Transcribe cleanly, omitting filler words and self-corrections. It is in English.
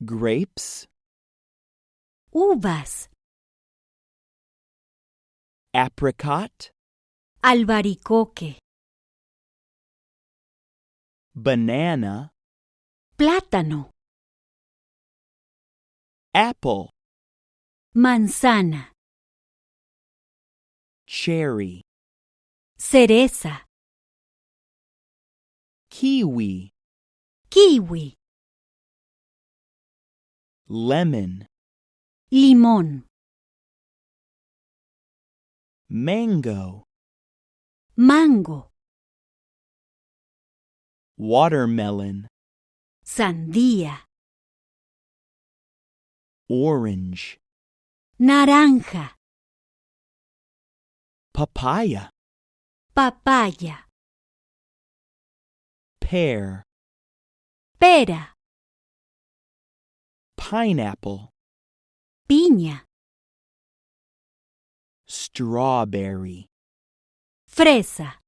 grapes, uvas, apricot, albaricoque, banana, plátano, apple, manzana, cherry, cereza, kiwi, kiwi, lemon, limón, mango, mango, watermelon, sandía, orange, naranja, papaya, papaya, pear, pera, pineapple, piña, strawberry, fresa,